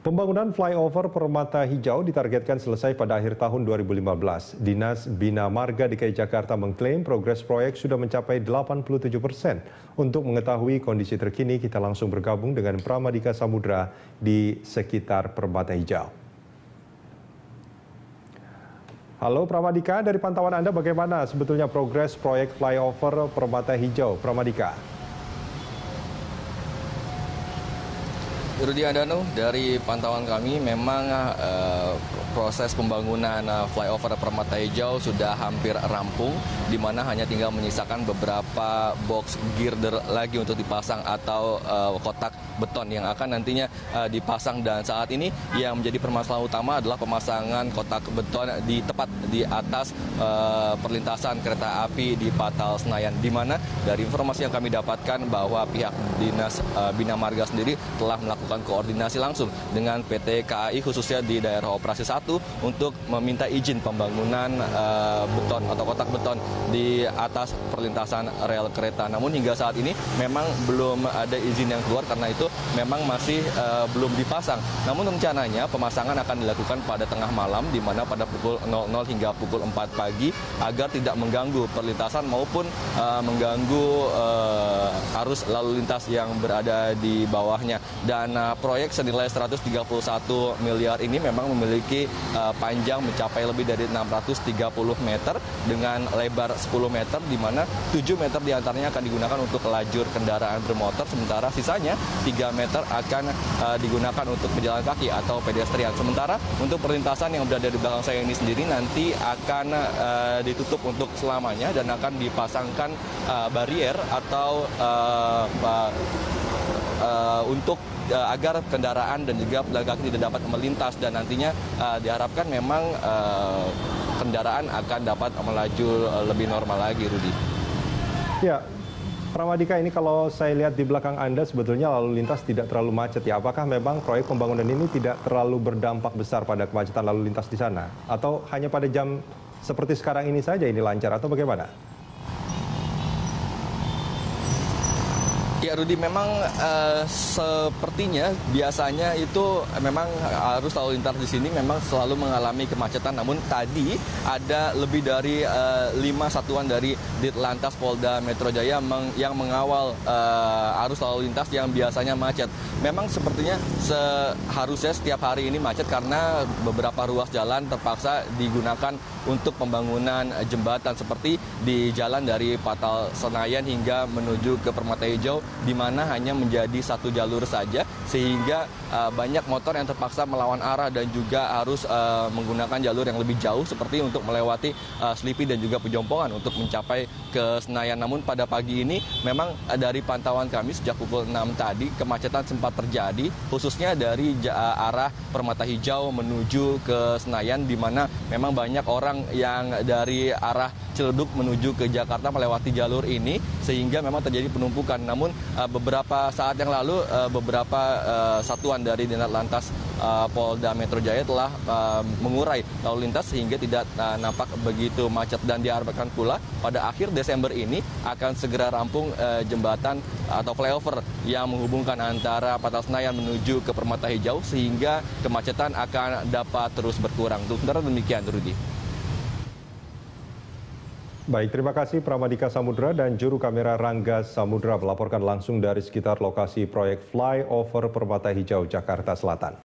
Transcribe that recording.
Pembangunan flyover Permata Hijau ditargetkan selesai pada akhir tahun 2015. Dinas Bina Marga DKI Jakarta mengklaim progres proyek sudah mencapai 87%. Untuk mengetahui kondisi terkini, kita langsung bergabung dengan Pramadika Samudra di sekitar Permata Hijau. Halo Pramadika, dari pantauan Anda bagaimana sebetulnya progres proyek flyover Permata Hijau? Pramadika. Rudi Andanu, dari pantauan kami memang proses pembangunan flyover Permata Hijau sudah hampir rampung, di mana hanya tinggal menyisakan beberapa box girder lagi untuk dipasang atau kotak beton yang akan nantinya dipasang. Dan saat ini yang menjadi permasalahan utama adalah pemasangan kotak beton tepat di atas perlintasan kereta api di Patal Senayan, di mana dari informasi yang kami dapatkan bahwa pihak Dinas Bina Marga sendiri telah melakukan koordinasi langsung dengan PT KAI khususnya di daerah operasi 1 untuk meminta izin pembangunan beton atau kotak beton di atas perlintasan rel kereta. Namun hingga saat ini memang belum ada izin yang keluar, karena itu memang masih belum dipasang. Namun rencananya pemasangan akan dilakukan pada tengah malam, di mana pada pukul 00 hingga pukul 4 pagi agar tidak mengganggu perlintasan maupun mengganggu arus lalu lintas yang berada di bawahnya. Dan proyek senilai 131 miliar ini memang memiliki panjang mencapai lebih dari 630 meter dengan lebar 10 meter, di mana 7 meter diantaranya akan digunakan untuk lajur kendaraan bermotor, sementara sisanya 3 meter akan digunakan untuk pejalan kaki atau pedestrian. Sementara untuk perlintasan yang berada di belakang saya ini sendiri nanti akan ditutup untuk selamanya dan akan dipasangkan barier atau untuk agar kendaraan dan juga pejalan kaki tidak dapat melintas, dan nantinya diharapkan memang kendaraan akan dapat melaju lebih normal lagi, Rudi. Ya, Pramadika, ini kalau saya lihat di belakang Anda sebetulnya lalu lintas tidak terlalu macet ya. Apakah memang proyek pembangunan ini tidak terlalu berdampak besar pada kemacetan lalu lintas di sana? Atau hanya pada jam seperti sekarang ini saja ini lancar atau bagaimana? Ya Rudi, memang sepertinya biasanya itu memang arus lalu lintas di sini memang selalu mengalami kemacetan. Namun tadi ada lebih dari 5 satuan dari Ditlantas Polda Metro Jaya yang mengawal arus lalu lintas yang biasanya macet. Memang sepertinya seharusnya setiap hari ini macet karena beberapa ruas jalan terpaksa digunakan untuk pembangunan jembatan, seperti di jalan dari Patal Senayan hingga menuju ke Permata Hijau, di mana hanya menjadi satu jalur saja, sehingga banyak motor yang terpaksa melawan arah dan juga harus menggunakan jalur yang lebih jauh, seperti untuk melewati Selipi dan juga Pejompongan untuk mencapai ke Senayan. Namun pada pagi ini memang dari pantauan kami sejak pukul 6 tadi kemacetan sempat terjadi, khususnya dari arah Permata Hijau menuju ke Senayan, di mana memang banyak orang yang dari arah Ciledug menuju ke Jakarta melewati jalur ini, sehingga memang terjadi penumpukan. Namun beberapa saat yang lalu beberapa satuan dari Ditlantas Polda Metro Jaya telah mengurai lalu lintas sehingga tidak nampak begitu macet, dan diharapkan pula pada akhir Desember ini akan segera rampung jembatan atau flyover yang menghubungkan antara Patal Senayan menuju ke Permata Hijau, sehingga kemacetan akan dapat terus berkurang. Sementara demikian, Rudi. Baik, terima kasih Pramadika Samudra dan juru kamera Rangga Samudra melaporkan langsung dari sekitar lokasi proyek flyover Permata Hijau, Jakarta Selatan.